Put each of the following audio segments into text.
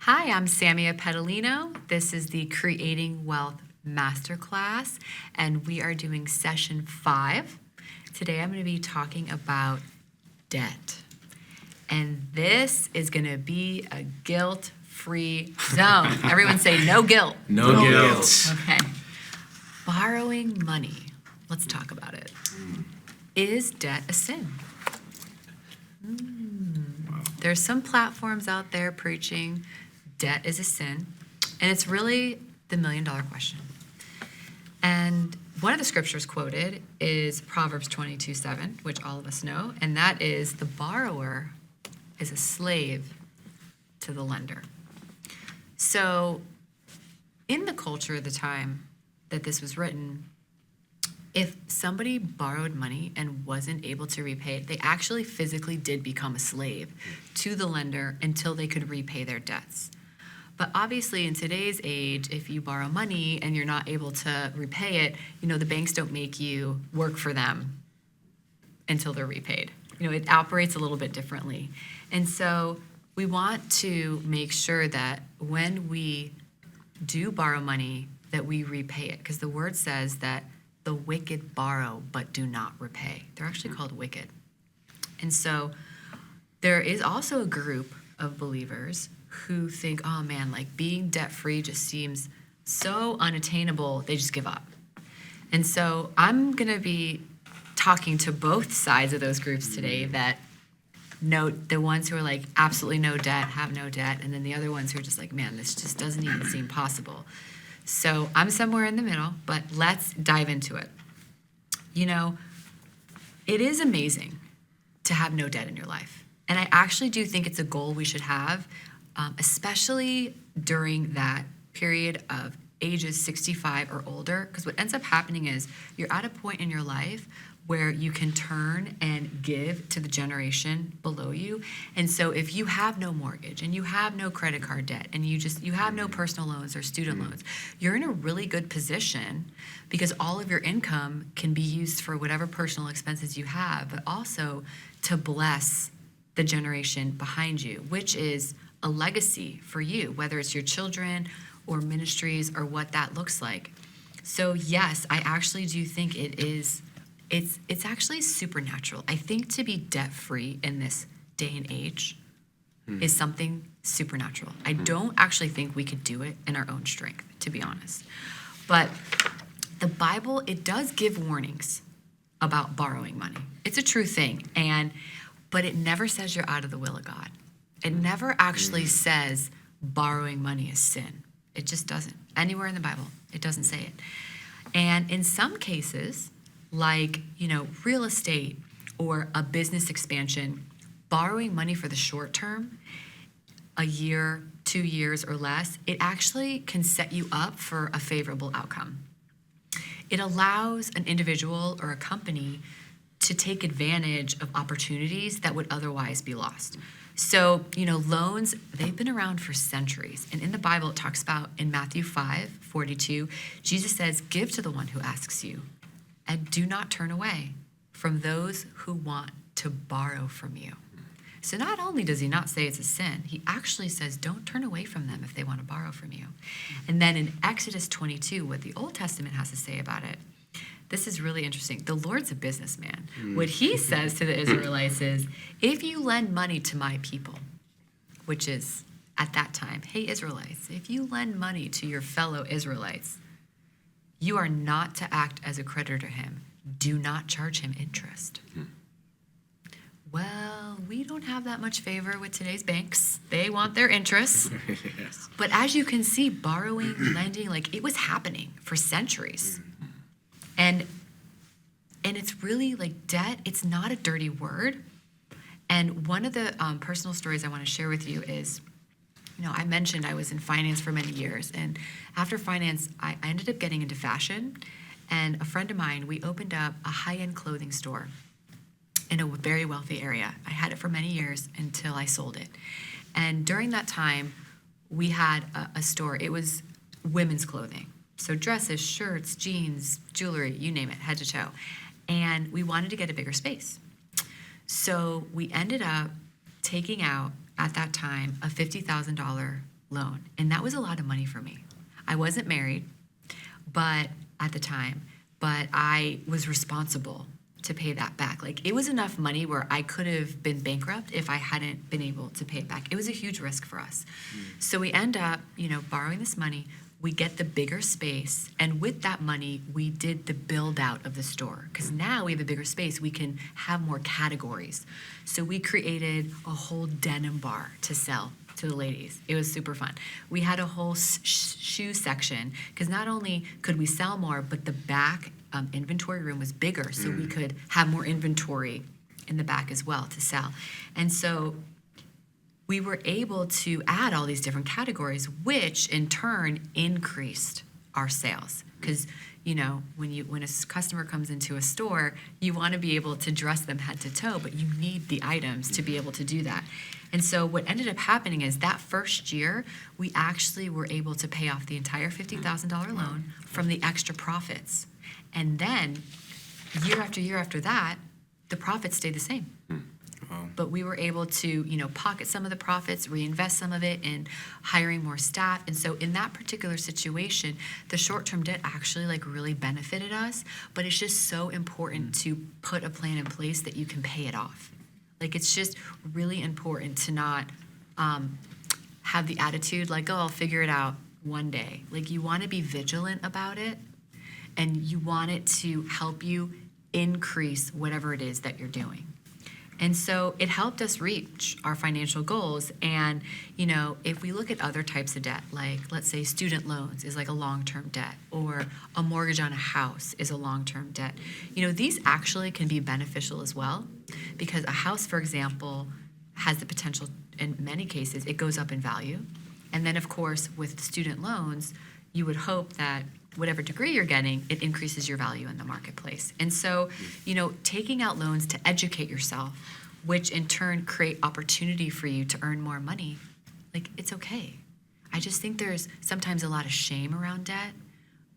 Hi, I'm Samia Pedalino. This is the Creating Wealth Masterclass, and we are doing session 5. Today I'm going to be talking about debt. And this is going to be a guilt-free zone. Everyone say no guilt. No guilt. Okay. Borrowing money. Let's talk about it. Is debt a sin? There's some platforms out there preaching debt is a sin, and it's really the million-dollar question. And one of the scriptures quoted is Proverbs 22:7, which all of us know, and that is the borrower is a slave to the lender. So in the culture of the time that this was written, if somebody borrowed money and wasn't able to repay it, they actually physically did become a slave to the lender until they could repay their debts. But obviously in today's age, if you borrow money and you're not able to repay it, the banks don't make you work for them until they're repaid. It operates a little bit differently. And so we want to make sure that when we do borrow money, that we repay it. Because the word says that the wicked borrow but do not repay. They're actually called wicked. And so there is also a group of believers who think, oh man, like being debt-free just seems so unattainable, they just give up. And so I'm going to be talking to both sides of those groups today that note the ones who are like absolutely no debt, have no debt, and then the other ones who are just like, man, this just doesn't even seem possible. So I'm somewhere in the middle, but let's dive into it. It is amazing to have no debt in your life. And I actually do think it's a goal we should have, especially during that period of ages 65 or older, because what ends up happening is you're at a point in your life where you can turn and give to the generation below you. And so if you have no mortgage and you have no credit card debt and you have no personal loans or student loans, you're in a really good position because all of your income can be used for whatever personal expenses you have, but also to bless the generation behind you, which is a legacy for you, whether it's your children or ministries or what that looks like. So yes, I actually do think it's actually supernatural. I think to be debt-free in this day and age is something supernatural. I don't actually think we could do it in our own strength, to be honest. But the Bible, it does give warnings about borrowing money. It's a true thing, but it never says you're out of the will of God. It never actually says borrowing money is sin. It just doesn't. Anywhere in the Bible, it doesn't say it. And in some cases, like, real estate or a business expansion, borrowing money for the short term, a year, 2 years or less, it actually can set you up for a favorable outcome. It allows an individual or a company to take advantage of opportunities that would otherwise be lost. So, loans, they've been around for centuries. And in the Bible, it talks about in Matthew 5:42, Jesus says, give to the one who asks you, and do not turn away from those who want to borrow from you. So not only does he not say it's a sin, he actually says don't turn away from them if they want to borrow from you. And then in Exodus 22, what the Old Testament has to say about it, this is really interesting. The Lord's a businessman. What he says to the Israelites is, if you lend money to my people, which is at that time, hey Israelites, if you lend money to your fellow Israelites, you are not to act as a creditor to him. Do not charge him interest. Well, we don't have that much favor with today's banks. They want their interest. Yes. But as you can see, borrowing, lending, it was happening for centuries. And it's really debt, it's not a dirty word. And one of the personal stories I want to share with you is, I mentioned I was in finance for many years. And after finance, I ended up getting into fashion. And a friend of mine, we opened up a high-end clothing store in a very wealthy area. I had it for many years until I sold it. And during that time, we had a store. It was women's clothing. So dresses, shirts, jeans, jewelry, you name it, head to toe. And we wanted to get a bigger space. So we ended up taking out, at that time, a $50,000 loan. And that was a lot of money for me. I wasn't married, but at the time, but I was responsible to pay that back. Like, it was enough money where I could have been bankrupt if I hadn't been able to pay it back. It was a huge risk for us. So we end up, borrowing this money. We get the bigger space, and with that money, we did the build out of the store, because now we have a bigger space. We can have more categories. So we created a whole denim bar to sell to the ladies. It was super fun. We had a whole shoe section, because not only could we sell more, but the back inventory room was bigger, so we could have more inventory in the back as well to sell. And so we were able to add all these different categories, which in turn increased our sales. Because when a customer comes into a store, you want to be able to dress them head to toe, but you need the items to be able to do that. And so what ended up happening is that first year, we actually were able to pay off the entire $50,000 loan from the extra profits. And then year after year after that, the profits stayed the same. But we were able to, pocket some of the profits, reinvest some of it in hiring more staff. And so in that particular situation, the short-term debt actually really benefited us. But it's just so important to put a plan in place that you can pay it off. It's just really important to not have the attitude I'll figure it out one day. You want to be vigilant about it, and you want it to help you increase whatever it is that you're doing. And so it helped us reach our financial goals. And, if we look at other types of debt, let's say student loans is a long-term debt, or a mortgage on a house is a long-term debt. These actually can be beneficial as well, because a house, for example, has the potential, in many cases, it goes up in value. And then, of course, with student loans, you would hope that whatever degree you're getting, it increases your value in the marketplace. And so, taking out loans to educate yourself, which in turn create opportunity for you to earn more money, it's okay. I just think there's sometimes a lot of shame around debt,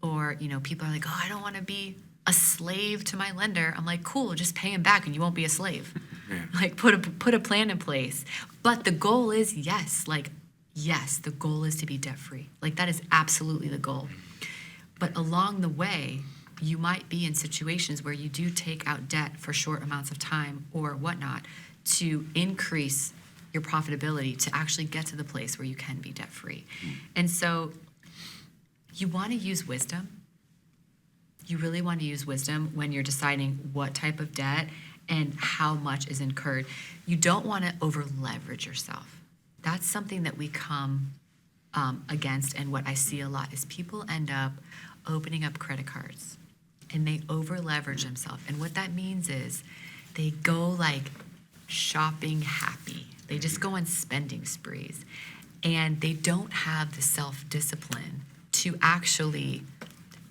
or, people are like, oh, I don't want to be a slave to my lender. I'm like, cool, just pay him back and you won't be a slave. Yeah. Put a plan in place. But the goal is, yes, the goal is to be debt-free. That is absolutely the goal. But along the way, you might be in situations where you do take out debt for short amounts of time or whatnot to increase your profitability to actually get to the place where you can be debt-free. And so you want to use wisdom. You really want to use wisdom when you're deciding what type of debt and how much is incurred. You don't want to over-leverage yourself. That's something that we come against, and what I see a lot is people end up opening up credit cards and they over leverage themselves. And what that means is they go shopping happy. They just go on spending sprees, and they don't have the self-discipline to actually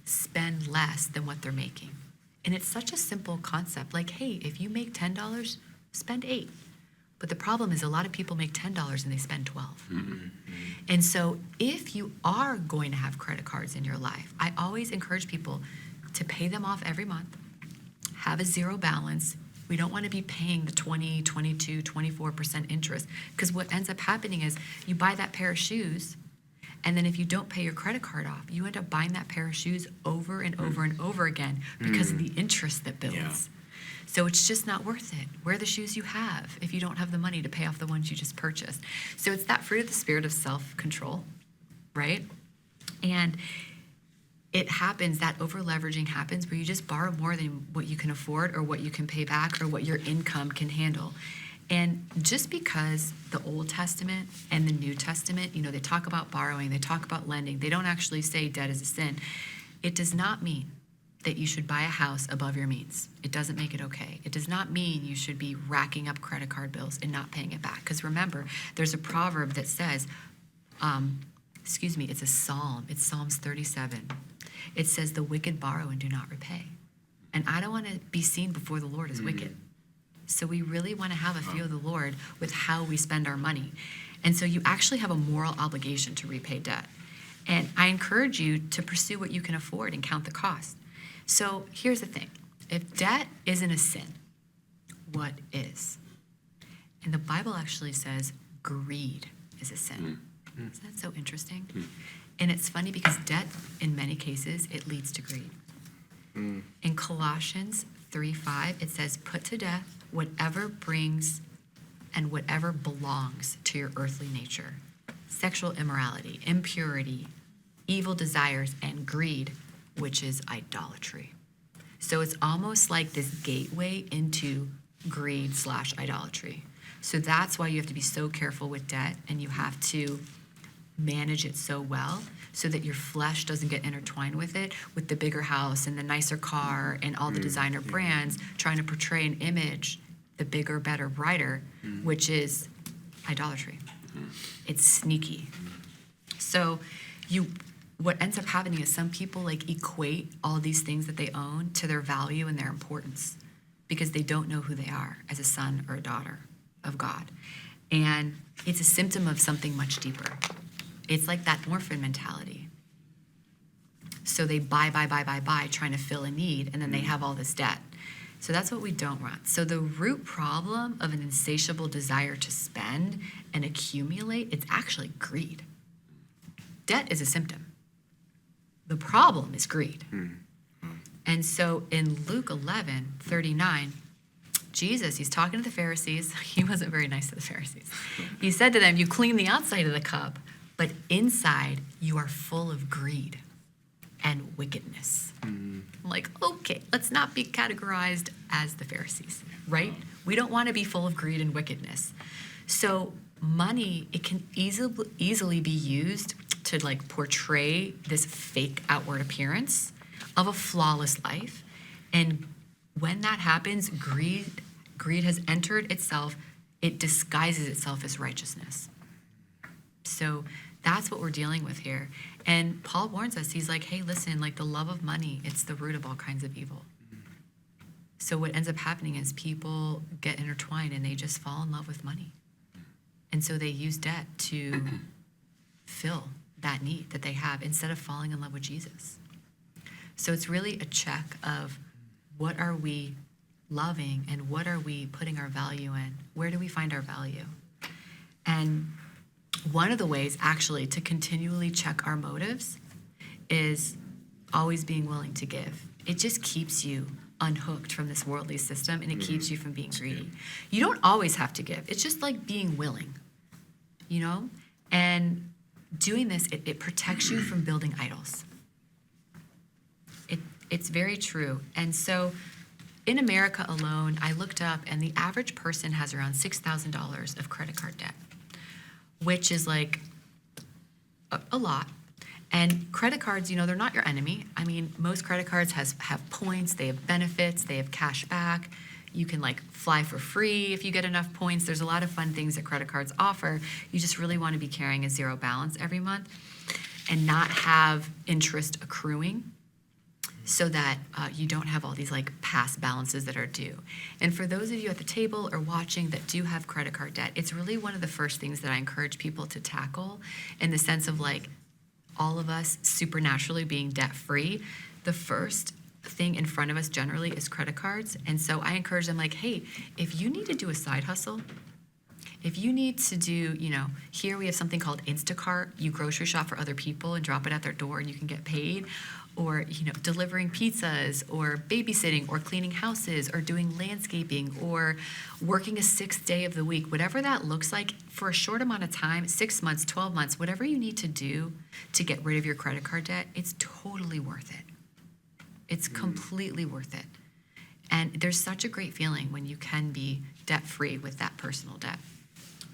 spend less than what they're making. And it's such a simple concept. Hey, if you make $10, spend $8. But the problem is a lot of people make $10 and they spend $12. And so if you are going to have credit cards in your life, I always encourage people to pay them off every month, have a zero balance. We don't want to be paying the 20, 22, 24% interest, because what ends up happening is you buy that pair of shoes, and then if you don't pay your credit card off, you end up buying that pair of shoes over and over and over again because of the interest that builds. Yeah. So it's just not worth it. Wear the shoes you have if you don't have the money to pay off the ones you just purchased. So it's that fruit of the spirit of self-control, right? And it happens, that over-leveraging happens where you just borrow more than what you can afford or what you can pay back or what your income can handle. And just because the Old Testament and the New Testament, they talk about borrowing, they talk about lending, they don't actually say debt is a sin, it does not mean that you should buy a house above your means. It doesn't make it okay. It does not mean you should be racking up credit card bills and not paying it back. Because remember, there's a proverb that says, it's a psalm. It's Psalms 37. It says, the wicked borrow and do not repay. And I don't want to be seen before the Lord as wicked. So we really want to have a fear of the Lord with how we spend our money. And so you actually have a moral obligation to repay debt. And I encourage you to pursue what you can afford and count the cost. So here's the thing. If debt isn't a sin, what is? And the Bible actually says greed is a sin. Isn't that so interesting? And it's funny because debt, in many cases, it leads to greed. In Colossians 3:5, it says, put to death whatever brings and whatever belongs to your earthly nature. Sexual immorality, impurity, evil desires, and greed, which is idolatry. So it's almost like this gateway into greed/idolatry. So that's why you have to be so careful with debt, and you have to manage it so well so that your flesh doesn't get intertwined with it, with the bigger house and the nicer car and all the designer brands trying to portray an image, the bigger, better, brighter, which is idolatry. It's sneaky. So what ends up happening is some people like equate all these things that they own to their value and their importance because they don't know who they are as a son or a daughter of God. And it's a symptom of something much deeper. It's like that orphan mentality. So they buy, trying to fill a need, and then they have all this debt. So that's what we don't want. So the root problem of an insatiable desire to spend and accumulate, it's actually greed. Debt is a symptom. The problem is greed. And so in Luke 11:39, Jesus, he's talking to the Pharisees. He wasn't very nice to the Pharisees. He said to them, you clean the outside of the cup, but inside you are full of greed and wickedness. I'm like, okay, let's not be categorized as the Pharisees, right? We don't want to be full of greed and wickedness. So money, it can easily be used to like portray this fake outward appearance of a flawless life. And when that happens, greed has entered itself. It disguises itself as righteousness. So that's what we're dealing with here. And Paul warns us, he's like, hey, listen, like the love of money, it's the root of all kinds of evil. So what ends up happening is people get intertwined and they just fall in love with money. And so they use debt to fill that need that they have instead of falling in love with Jesus. So it's really a check of what are we loving and what are we putting our value in? Where do we find our value? And one of the ways actually to continually check our motives is always being willing to give. It just keeps you unhooked from this worldly system and it keeps you from being greedy. You don't always have to give. It's just like being willing, you know? And doing this, it protects you from building idols. It's very true. And so in America alone, I looked up and the average person has around $6,000 of credit card debt, which is like a lot. And credit cards, you know, they're not your enemy. I mean, most credit cards have points, they have benefits, they have cash back. You can like fly for free if you get enough points. There's a lot of fun things that credit cards offer. You just really want to be carrying a zero balance every month and not have interest accruing so that you don't have all these like past balances that are due. And for those of you at the table or watching that do have credit card debt, it's really one of the first things that I encourage people to tackle in the sense of like all of us supernaturally being debt free. The first thing in front of us generally is credit cards. And so I encourage them like, hey, if you need to do a side hustle, if you need to do, you know, here we have something called Instacart. You grocery shop for other people and drop it at their door and you can get paid. Or, you know, delivering pizzas or babysitting or cleaning houses or doing landscaping or working a 6th day of the week, whatever that looks like for a short amount of time, 6 months, 12 months, whatever you need to do to get rid of your credit card debt, it's totally worth it. It's completely worth it. And there's such a great feeling when you can be debt-free with that personal debt.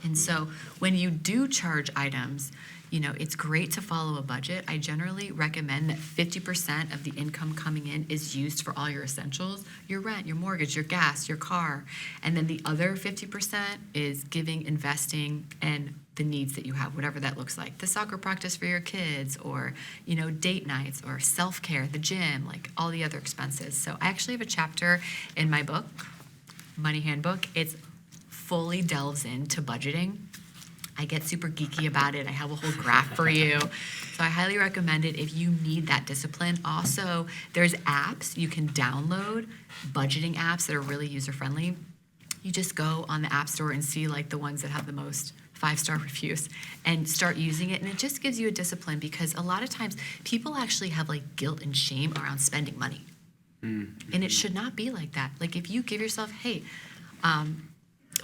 And so when you do charge items, you know, it's great to follow a budget. I generally recommend that 50% of the income coming in is used for all your essentials, your rent, your mortgage, your gas, your car. And then the other 50% is giving, investing, and the needs that you have, whatever that looks like. The soccer practice for your kids or, you know, date nights or self-care, the gym, like all the other expenses. So I actually have a chapter in my book, Money Handbook. It's fully delves into budgeting. I get super geeky about it. I have a whole graph for you. So I highly recommend it if you need that discipline. Also, there's apps you can download, budgeting apps that are really user-friendly. You just go on the App Store and see like the ones that have the most 5-star reviews, and start using it. And it just gives you a discipline, because a lot of times people actually have like guilt and shame around spending money. Mm-hmm. And it should not be like that. Like if you give yourself, hey,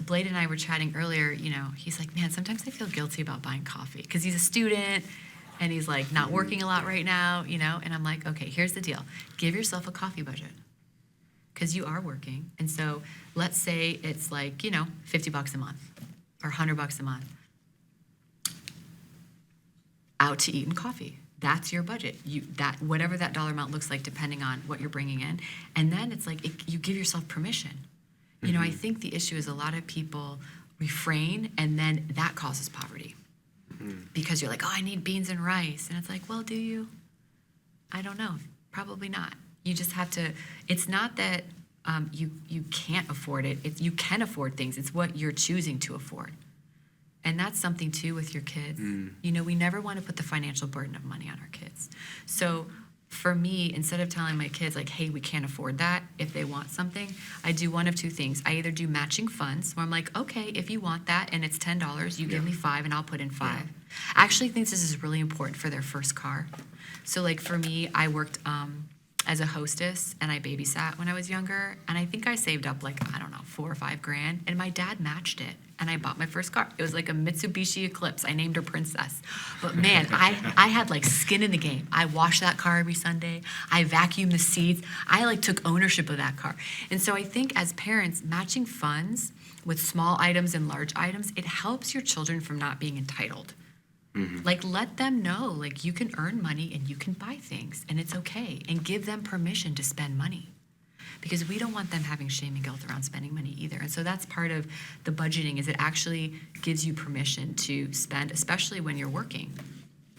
Blade and I were chatting earlier, you know, he's like, man, sometimes I feel guilty about buying coffee, because he's a student and he's like not working a lot right now, you know? And I'm like, okay, here's the deal. Give yourself a coffee budget, because you are working. And so let's say it's like, you know, $50 a month or $100 a month out to eat and coffee. That's your budget. That whatever that dollar amount looks like, depending on what you're bringing in. And then it's like you give yourself permission. You know, I think the issue is a lot of people refrain, and then that causes poverty. Because you're like, oh, I need beans and rice. And it's like, well, do you? I don't know. Probably not. You just have to, it's not that you can't afford it. You can afford things. It's what you're choosing to afford. And that's something too with your kids. You know, we never want to put the financial burden of money on our kids. So for me, instead of telling my kids like, hey, we can't afford that if they want something, I do one of two things. I either do matching funds, where I'm like, okay, if you want that and it's $10, you give me $5 and I'll put in $5. I actually think this is really important for their first car. So like for me, I worked as a hostess, and I babysat when I was younger, and I think I saved up like, I don't know, $4 or $5 grand, and my dad matched it, and I bought my first car. It was like a Mitsubishi Eclipse. I named her Princess. But man, I had like skin in the game. I washed that car every Sunday. I vacuumed the seats. I like took ownership of that car. And so I think as parents, matching funds with small items and large items, it helps your children from not being entitled. Like, let them know, like, you can earn money and you can buy things, and it's okay. And give them permission to spend money, because we don't want them having shame and guilt around spending money either. And so that's part of the budgeting, is it actually gives you permission to spend, especially when you're working.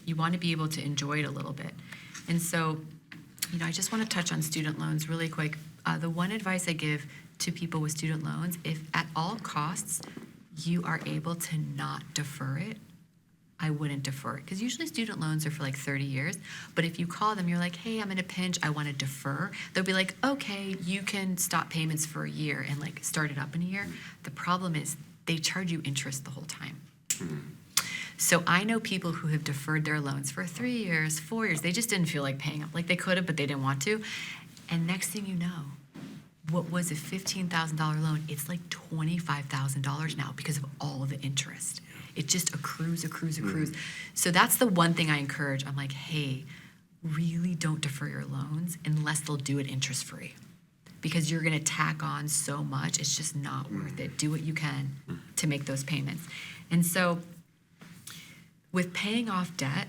You want to be able to enjoy it a little bit. And so, you know, I just want to touch on student loans really quick. The one advice I give to people with student loans, if at all costs you are able to not defer it, I wouldn't defer it, because usually student loans are for like 30 years. But if you call them, you're like, hey, I'm in a pinch, I want to defer. They'll be like, okay, you can stop payments for a year and like start it up in a year. The problem is they charge you interest the whole time. So I know people who have deferred their loans for 3 years, 4 years. They just didn't feel like paying up. Like they could have, but they didn't want to. And next thing you know, what was a $15,000 loan, it's like $25,000 now because of all of the interest. It just accrues. So that's the one thing I encourage. I'm like, hey, really don't defer your loans unless they'll do it interest-free, because you're going to tack on so much. It's just not worth it. Do what you can to make those payments. And so with paying off debt,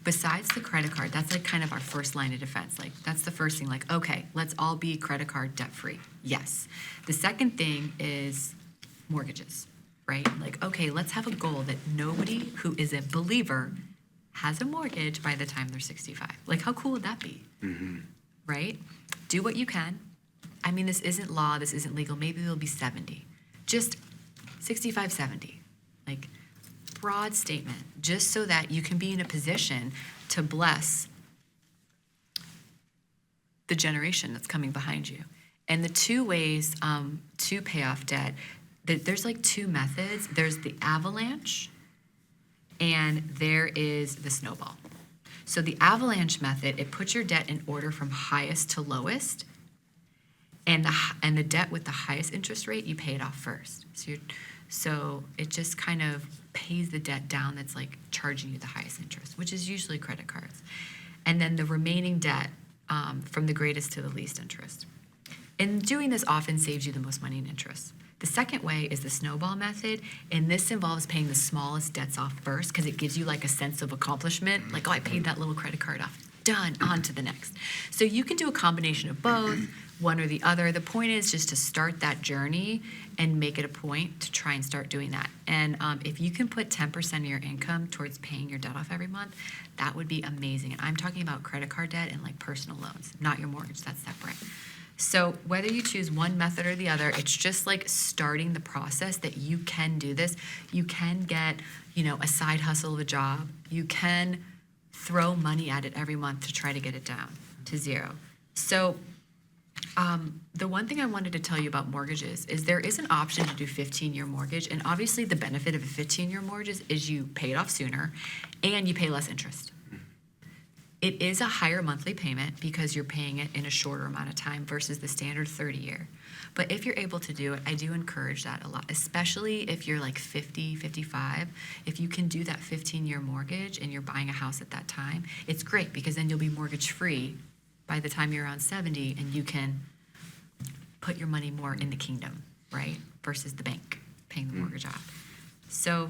besides the credit card, that's like kind of our first line of defense. Like that's the first thing, like, okay, let's all be credit card debt-free. Yes. The second thing is mortgages. Right? Like, okay, let's have a goal that nobody who is a believer has a mortgage by the time they're 65. Like, how cool would that be? Right? Do what you can. I mean, this isn't law, this isn't legal. Maybe they'll be 70. Just 65, 70. Like, broad statement, just so that you can be in a position to bless the generation that's coming behind you. And the two ways to pay off debt, there's like two methods. There's the avalanche, and there is the snowball. So the avalanche method, it puts your debt in order from highest to lowest, and the debt with the highest interest rate, you pay it off first. So it just kind of pays the debt down that's like charging you the highest interest, which is usually credit cards. And then the remaining debt from the greatest to the least interest. And doing this often saves you the most money in interest. The second way is the snowball method, and this involves paying the smallest debts off first, because it gives you like a sense of accomplishment, like, oh, I paid that little credit card off, done, on to the next. So you can do a combination of both, one or the other. The point is just to start that journey and make it a point to try and start doing that. And if you can put 10% of your income towards paying your debt off every month, that would be amazing. And I'm talking about credit card debt and like personal loans, not your mortgage, that's separate. So whether you choose one method or the other, it's just like starting the process that you can do this. You can get, a side hustle of a job. You can throw money at it every month to try to get it down to zero. So The one thing I wanted to tell you about mortgages is there is an option to do 15-year mortgage. And obviously the benefit of a 15-year mortgage is you pay it off sooner and you pay less interest. It is a higher monthly payment because you're paying it in a shorter amount of time versus the standard 30-year. But if you're able to do it, I do encourage that a lot, especially if you're like 50, 55. If you can do that 15-year mortgage and you're buying a house at that time, it's great because then you'll be mortgage free by the time you're around 70 and you can put your money more in the kingdom, right? Versus the bank paying the mortgage off. So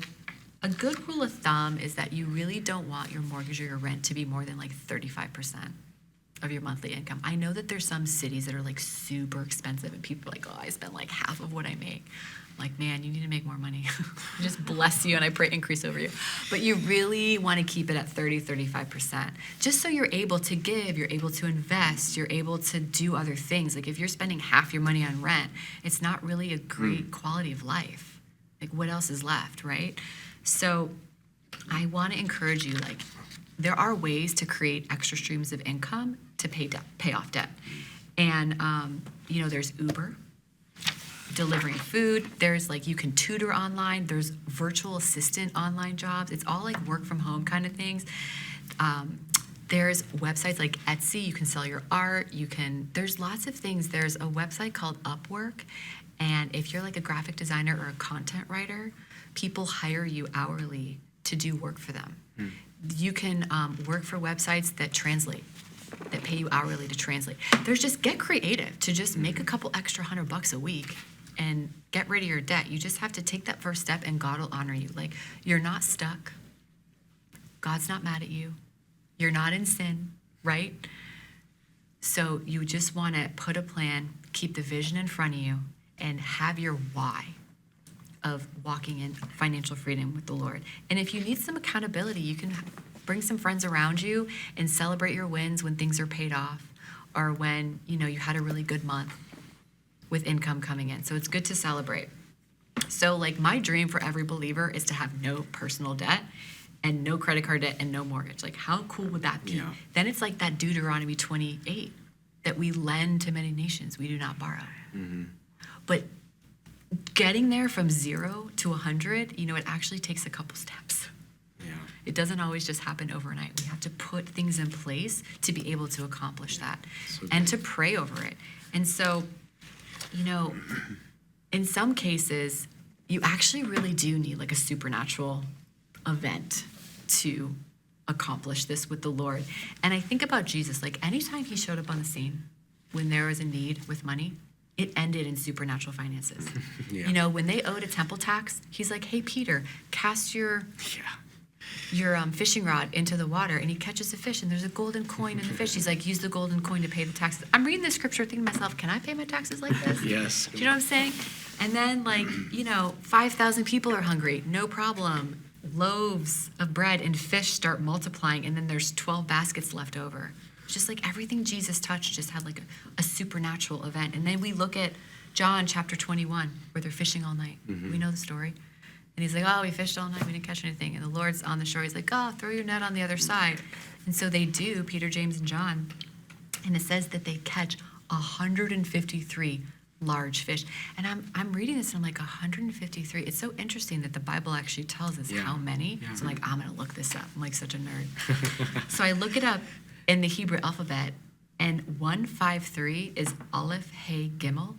a good rule of thumb is that you really don't want your mortgage or your rent to be more than like 35% of your monthly income. I know that there's some cities that are like super expensive and people are like, oh, I spend like half of what I make. I'm like, man, you need to make more money. Just bless you and I pray increase over you. But you really want to keep it at 30, 35%. Just so you're able to give, you're able to invest, you're able to do other things. Like if you're spending half your money on rent, it's not really a great quality of life. Like what else is left, right? So I want to encourage you, like, there are ways to create extra streams of income to pay off debt. And, there's Uber, delivering food. There's like, you can tutor online. There's virtual assistant online jobs. It's all like work from home kind of things. There's websites like Etsy. You can sell your art. There's lots of things. There's a website called Upwork. And if you're like a graphic designer or a content writer, people hire you hourly to do work for them. You can work for websites that translate, that pay you hourly to translate. Get creative to just make a couple extra $100 a week and get rid of your debt. You just have to take that first step and God will honor you. Like, you're not stuck. God's not mad at you. You're not in sin, right? So you just want to put a plan, keep the vision in front of you, and have your why of walking in financial freedom with the Lord. And if you need some accountability, you can bring some friends around you and celebrate your wins when things are paid off or when, you had a really good month with income coming in. So it's good to celebrate. So like my dream for every believer is to have no personal debt and no credit card debt and no mortgage. Like how cool would that be? Yeah. Then it's like that Deuteronomy 28 that we lend to many nations, we do not borrow. Mm-hmm. But getting there from 0 to 100, it actually takes a couple steps. Yeah. It doesn't always just happen overnight. We have to put things in place to be able to accomplish that and to pray over it. And so, in some cases, you actually really do need like a supernatural event to accomplish this with the Lord. And I think about Jesus, like anytime he showed up on the scene when there was a need with money, it ended in supernatural finances. Yeah. When they owed a temple tax, he's like, hey, Peter, cast your fishing rod into the water, and he catches a fish, and there's a golden coin in the fish. He's like, use the golden coin to pay the taxes. I'm reading this scripture thinking to myself, can I pay my taxes like this? Yes. Do you know what I'm saying? And then 5,000 people are hungry, no problem. Loaves of bread and fish start multiplying, and then there's 12 baskets left over. Just like everything Jesus touched just had like a supernatural event. And then we look at John chapter 21, where they're fishing all night. Mm-hmm. We know the story. And he's like, oh, we fished all night, we didn't catch anything. And the Lord's on the shore. He's like, oh, throw your net on the other side. And so they do, Peter, James, and John. And it says that they catch 153 large fish. And I'm reading this and I'm like, 153. It's so interesting that the Bible actually tells us how many. Yeah. So I'm like, I'm going to look this up. I'm like such a nerd. So I look it up in the Hebrew alphabet, and 153 is Aleph, Hey, Gimel,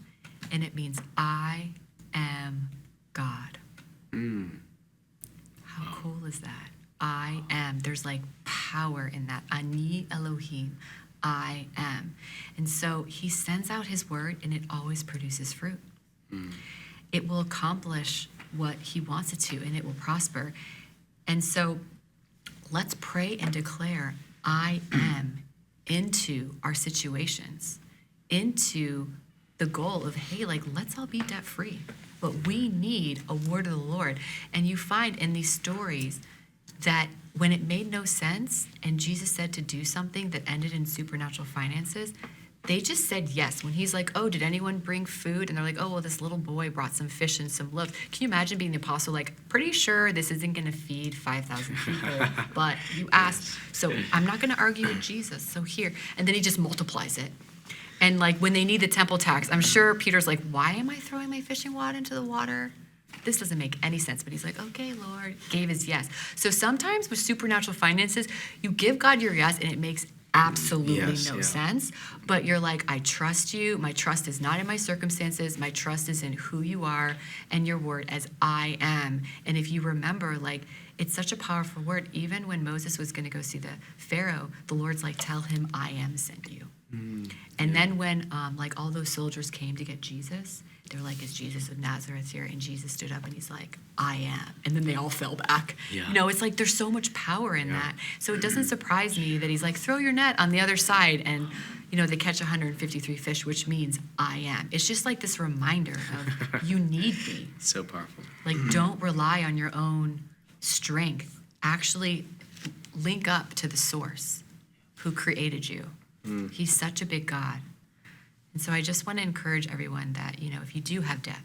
and it means I am God. How cool is that? I am. There's like power in that. Ani Elohim. I am. And so he sends out his word, and it always produces fruit. It will accomplish what he wants it to, and it will prosper. And so let's pray and declare I am into our situations, into the goal of, hey, like, let's all be debt free. But we need a word of the Lord. And you find in these stories that when it made no sense and Jesus said to do something that ended in supernatural finances, they just said yes. When he's like, oh, did anyone bring food? And they're like, oh, well, this little boy brought some fish and some loaves. Can you imagine being the apostle, like, pretty sure this isn't going to feed 5,000 people, but you asked. So I'm not going to argue with Jesus. So here. And then he just multiplies it. And like when they need the temple tax, I'm sure Peter's like, why am I throwing my fishing rod into the water? This doesn't make any sense. But he's like, okay, Lord, gave his yes. So sometimes with supernatural finances, you give God your yes and it makes absolutely no sense. But you're like, I trust you. My trust is not in my circumstances. My trust is in who you are and your word as I am. And if you remember, like, it's such a powerful word. Even when Moses was going to go see the Pharaoh, the Lord's like, tell him I am sent you. And then when like all those soldiers came to get Jesus, they're like, is Jesus of Nazareth here? And Jesus stood up and he's like, I am. And then they all fell back. You know, it's like there's so much power in that. So it doesn't surprise me that he's like, throw your net on the other side. And, you know, they catch 153 fish, which means I am. It's just like this reminder of you need me. So powerful. Like, don't rely on your own strength. Actually link up to the source who created you. He's such a big God. And so I just want to encourage everyone that, you know, if you do have debt,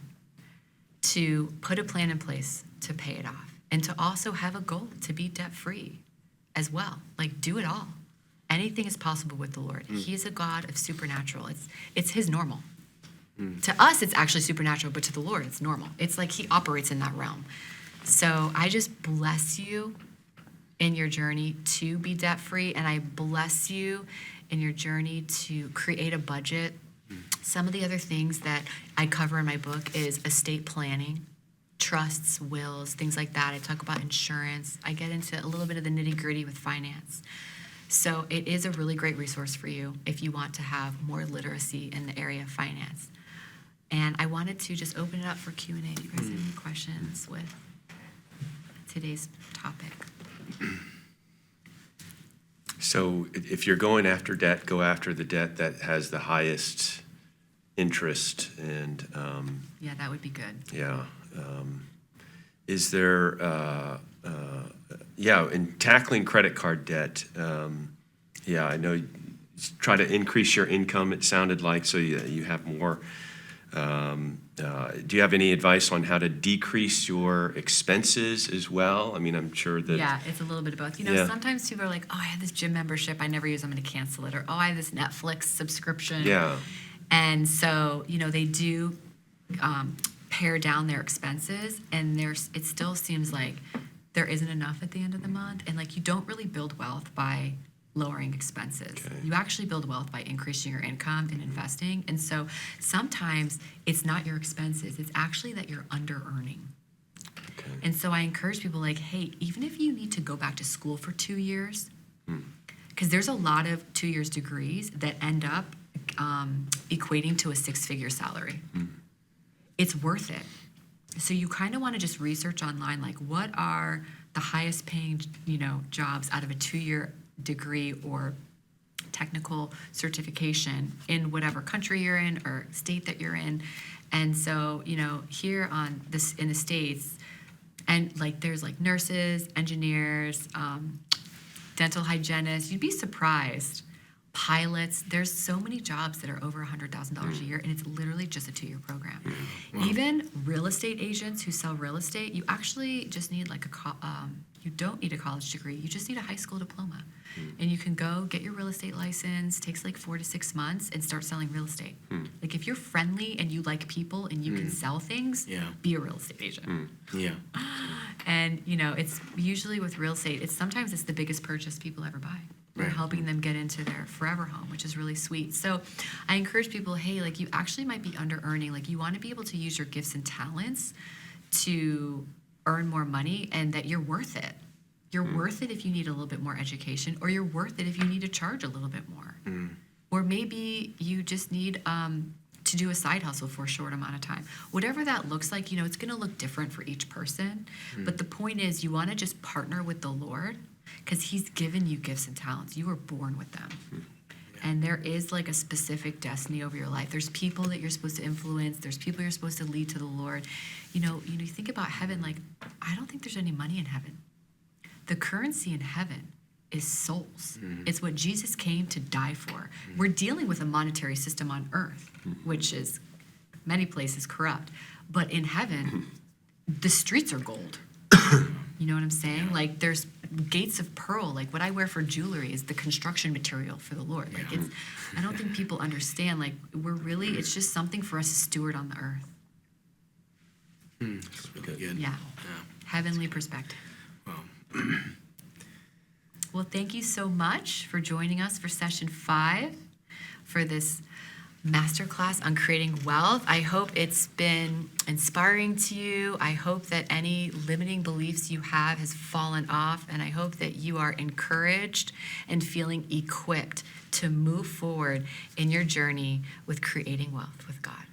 to put a plan in place to pay it off and to also have a goal to be debt free as well. Like, do it all. Anything is possible with the Lord. He's a God of supernatural. It's his normal. To us, it's actually supernatural, but to the Lord, it's normal. It's like he operates in that realm. So I just bless you in your journey to be debt free, and I bless you in your journey to create a budget. Some of the other things that I cover in my book is estate planning, trusts, wills, things like that. I talk about insurance. I get into a little bit of the nitty-gritty with finance. So it is a really great resource for you if you want to have more literacy in the area of finance. And I wanted to just open it up for Q&A. Do you guys have any questions with today's topic? So if you're going after debt, go after the debt that has the highest interest. And yeah, that would be good. Yeah. Is there, in tackling credit card debt, I know you try to increase your income, it sounded like, so you have more. Do you have any advice on how to decrease your expenses as well? I mean, I'm sure that... Yeah, it's a little bit of both. You know, sometimes people are like, oh, I have this gym membership I never use, I'm going to cancel it. Or, oh, I have this Netflix subscription. Yeah. And so, you know, they do pare down their expenses, and it still seems like there isn't enough at the end of the month. And, like, you don't really build wealth by lowering expenses. Okay. You actually build wealth by increasing your income and investing. And so sometimes it's not your expenses, it's actually that you're under earning. Okay. And so I encourage people like, hey, even if you need to go back to school for 2 years, because there's a lot of 2 years degrees that end up equating to a 6-figure salary. It's worth it. So you kind of want to just research online, like what are the highest paying, you know, jobs out of a 2-year degree or technical certification in whatever country you're in or state that you're in. And so, you know, here on this in the States, and like there's like nurses, engineers, dental hygienists, you'd be surprised. Pilots, there's so many jobs that are over $100,000 a year, and it's literally just a 2-year program. Wow. Even real estate agents who sell real estate, you actually just need like you don't need a college degree. You just need a high school diploma. And you can go get your real estate license, takes like 4 to 6 months, and start selling real estate. Like if you're friendly and you like people and you can sell things, be a real estate agent. Yeah. And, you know, it's usually with real estate, sometimes it's the biggest purchase people ever buy. We're helping them get into their forever home, which is really sweet. So I encourage people, hey, like you actually might be under earning. Like you want to be able to use your gifts and talents to earn more money, and that you're worth it. You're worth it if you need a little bit more education, or you're worth it if you need to charge a little bit more. Or maybe you just need to do a side hustle for a short amount of time. Whatever that looks like, you know, it's going to look different for each person. But the point is you want to just partner with the Lord, because he's given you gifts and talents. You were born with them. And there is like a specific destiny over your life. There's people that you're supposed to influence. There's people you're supposed to lead to the Lord. You know, you think about heaven, like, I don't think there's any money in heaven. The currency in heaven is souls. It's what Jesus came to die for. We're dealing with a monetary system on earth, which is many places corrupt. But in heaven, the streets are gold. You know what I'm saying? Like there's gates of pearl, like what I wear for jewelry is the construction material for the Lord. Like it's, I don't think people understand, like it's just something for us to steward on the earth. That's really good. Yeah. Heavenly perspective. Wow. Well, thank you so much for joining us for session 5 for this masterclass on creating wealth. I hope it's been inspiring to you. I hope that any limiting beliefs you have has fallen off, and I hope that you are encouraged and feeling equipped to move forward in your journey with creating wealth with God.